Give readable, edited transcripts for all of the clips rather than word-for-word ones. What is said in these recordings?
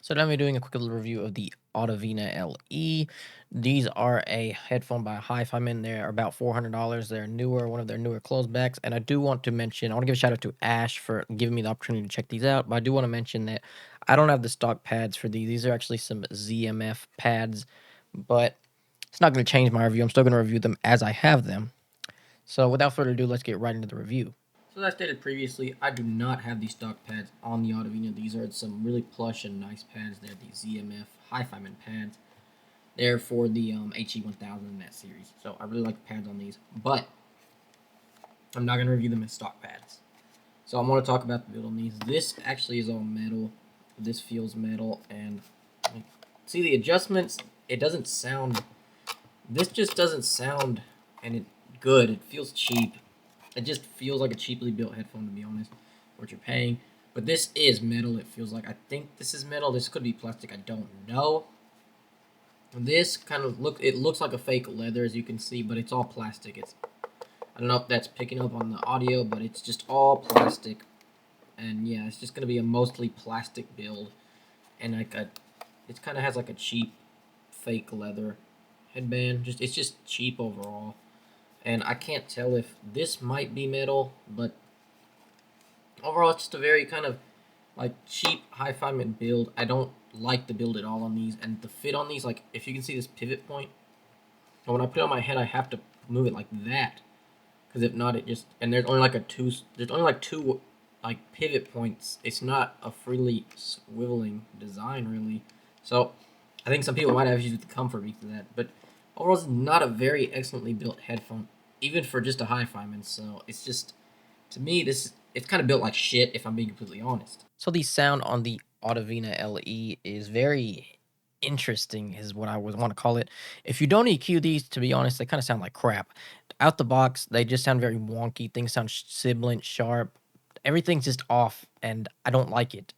So now I'm doing a quick little review of the Audivina LE. These are a headphone by Hi-Fi. They're about $400. They're newer, one of their newer closebacks. And I do want to mention, I want to give a shout out to Ash for giving me the opportunity to check these out. But I do want to mention that I don't have the stock pads for these. These are actually some ZMF pads, but it's not going to change my review. I'm still going to review them as I have them. So without further ado, let's get right into the review. So as I stated previously, I do not have these stock pads on the Audivina. These are some really plush and nice pads. They're the ZMF Hi-Fi pads. They're for the HE1000 in that series. So I really like the pads on these, but I'm not going to review them as stock pads. So I want to talk about the build on these. This actually is all metal. This feels metal, and see the adjustments. It doesn't sound. This just doesn't sound good. It feels cheap. It just feels like a cheaply built headphone, to be honest, for what you're paying. But this is metal, it feels like. I think this is metal. This could be plastic. I don't know. This kind of looks like a fake leather, as you can see, but it's all plastic. I don't know if that's picking up on the audio, but it's just all plastic. And yeah, it's just going to be a mostly plastic build. And it kind of has like a cheap fake leather headband. It's just cheap overall. And I can't tell if this might be metal, but overall it's just a very kind of like cheap Hi-Fi build. I don't like the build at all on these, and the fit on these, like if you can see this pivot point, and when I put it on my head I have to move it like that, because if not it just, and there's only like two like pivot points. It's not a freely swiveling design really, so I think some people might have issues with the comfort because of that, but overall, it's not a very excellently built headphone, even for just a Hi-Fi. So it's just, to me, it's kind of built like shit, if I'm being completely honest. So the sound on the Audivina LE is very interesting, is what I would want to call it. If you don't EQ these, to be honest, they kind of sound like crap. Out the box, they just sound very wonky. Things sound sibilant, sharp. Everything's just off, and I don't like it.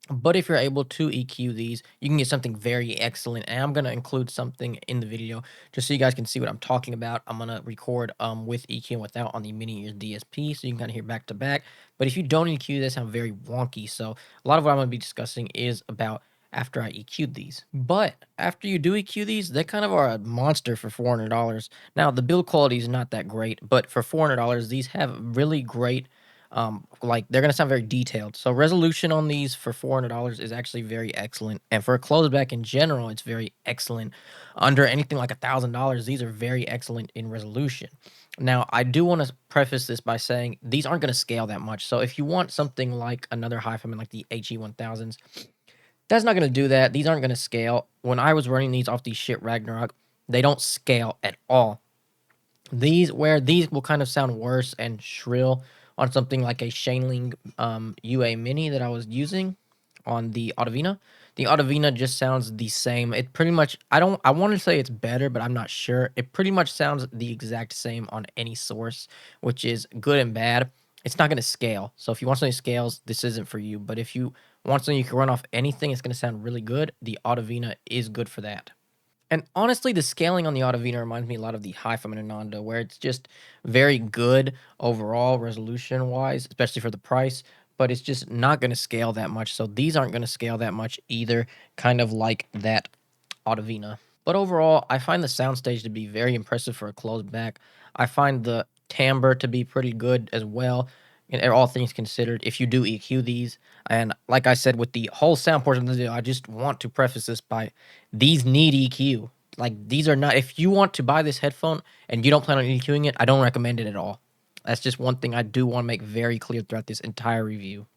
But if you're able to EQ these, you can get something very excellent. And I'm going to include something in the video just so you guys can see what I'm talking about. I'm going to record with EQ and without on the mini ears DSP, so you can kind of hear back to back. But if you don't EQ, they sound very wonky. So a lot of what I'm going to be discussing is about after I EQ'd these. But after you do EQ these, they kind of are a monster for $400. Now, the build quality is not that great, but for $400, these have really great like they're gonna sound very detailed. So resolution on these for $400 is actually very excellent, and for a closeback in general, it's very excellent. Under anything like $1,000, these are very excellent in resolution. Now, I do want to preface this by saying these aren't going to scale that much. So if you want something like another Hi-Fi like the HE1000s, that's not going to do that. These aren't going to scale. When I was running these off the shit Ragnarok, they don't scale at all. These will kind of sound worse and shrill on something like a Shaneling UA Mini that I was using on the Audivina. The Audivina just sounds the same. It pretty much, I want to say it's better, but I'm not sure. It pretty much sounds the exact same on any source, which is good and bad. It's not going to scale. So if you want something that scales, this isn't for you. But if you want something you can run off anything, it's going to sound really good. The Audivina is good for that. And honestly, the scaling on the Audivina reminds me a lot of the Hi-Fi Ananda, where it's just very good overall resolution-wise, especially for the price, but it's just not going to scale that much. So these aren't going to scale that much either, kind of like that Audivina. But overall, I find the soundstage to be very impressive for a closed back. I find the timbre to be pretty good as well, and all things considered, if you do EQ these. And like I said, with the whole sound portion of the video, I just want to preface this by these need EQ. Like, these are not, if you want to buy this headphone and you don't plan on EQing it, I don't recommend it at all. That's just one thing I do want to make very clear throughout this entire review.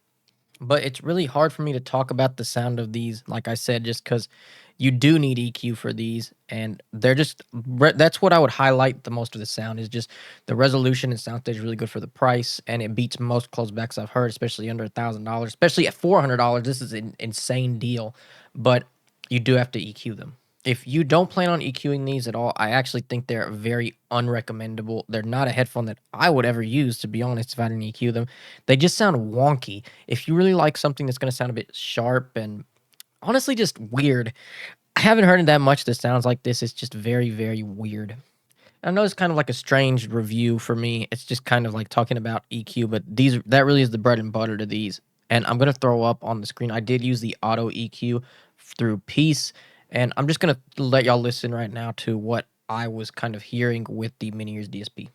But it's really hard for me to talk about the sound of these, like I said, just because you do need EQ for these, and they're just, that's what I would highlight the most of the sound, is just the resolution and soundstage is really good for the price, and it beats most closebacks I've heard, especially under $1,000, especially at $400. This is an insane deal, but you do have to EQ them. If you don't plan on EQing these at all, I actually think they're very unrecommendable. They're not a headphone that I would ever use, to be honest, if I didn't EQ them. They just sound wonky. If you really like something that's going to sound a bit sharp and honestly just weird, I haven't heard it that much that sounds like this. It's just very, very weird. I know it's kind of like a strange review for me. It's just kind of like talking about EQ, but that really is the bread and butter to these. And I'm going to throw up on the screen. I did use the auto EQ through peace. And I'm just gonna let y'all listen right now to what I was kind of hearing with the mini ears DSP.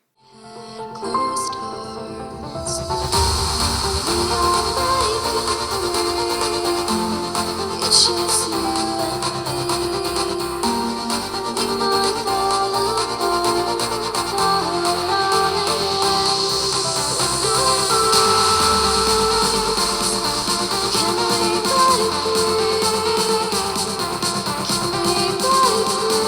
Closed hearts, we are making. It's just you and me. We might fall apart, can we break free? Can we break free?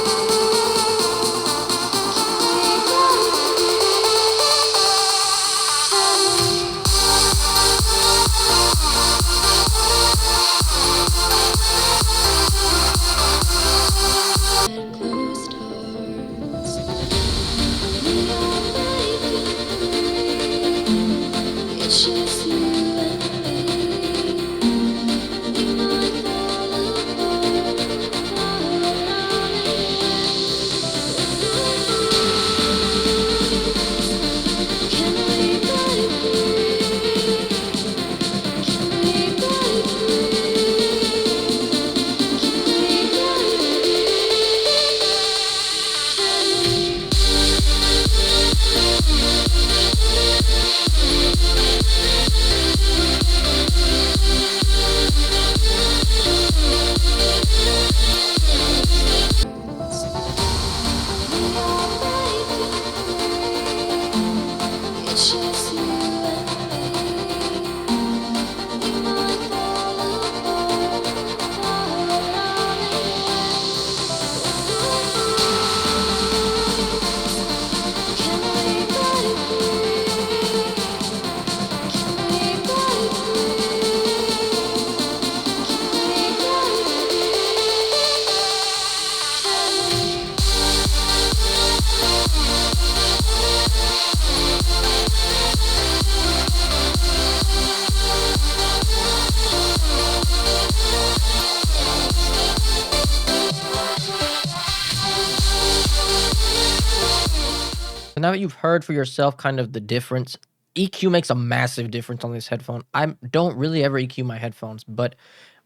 Closed hearts, we are making. It's just you and me. We might fall apart. Can we break free? Can we break free? Can we break It's just you and me. We might fall apart. Can we break free? Can we break free? Can we break So now that you've heard for yourself kind of the difference, EQ makes a massive difference on this headphone. I don't really ever EQ my headphones, but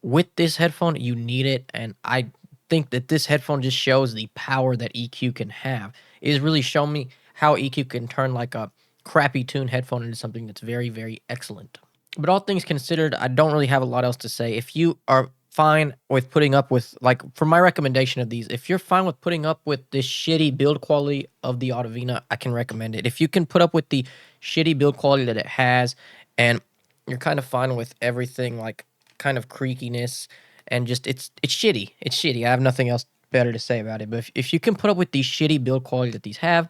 with this headphone, you need it. And I think that this headphone just shows the power that EQ can have. It has really shown me how EQ can turn like a crappy tuned headphone into something that's very, very excellent. But all things considered, I don't really have a lot else to say. If you are fine with putting up with, like, for my recommendation of these, if you're fine with putting up with this shitty build quality of the Audivina, I can recommend it. If you can put up with the shitty build quality that it has, and you're kind of fine with everything, like kind of creakiness and just it's shitty. It's shitty. I have nothing else better to say about it. But if you can put up with the shitty build quality that these have,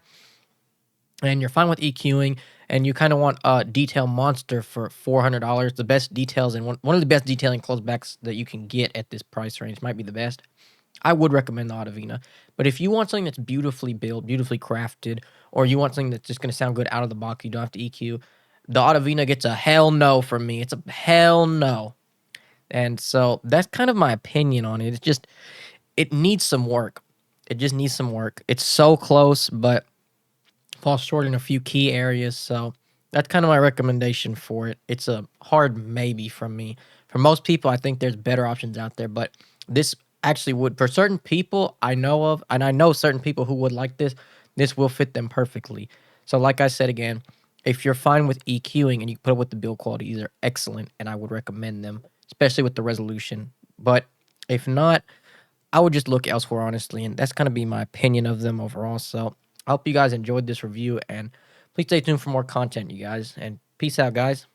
and you're fine with EQing, and you kind of want a detail monster for $400, the best details and one of the best detailing closebacks that you can get at this price range, might be the best, I would recommend the Audivina. But if you want something that's beautifully built, beautifully crafted, or you want something that's just going to sound good out of the box, you don't have to EQ, the Audivina gets a hell no from me. It's a hell no. And so that's kind of my opinion on it. It's just, it needs some work. It just needs some work. It's so close, but falls short in a few key areas. So that's kind of my recommendation for it. It's a hard maybe from me. For most people, I think there's better options out there, but this actually would, for certain people I know of, and I know certain people who would like this will fit them perfectly. So, like I said again, if you're fine with EQing and you put up with the build quality, these are excellent, and I would recommend them, especially with the resolution. But if not, I would just look elsewhere, honestly, and that's kind of be my opinion of them overall. So I hope you guys enjoyed this review, and please stay tuned for more content, you guys, and peace out, guys.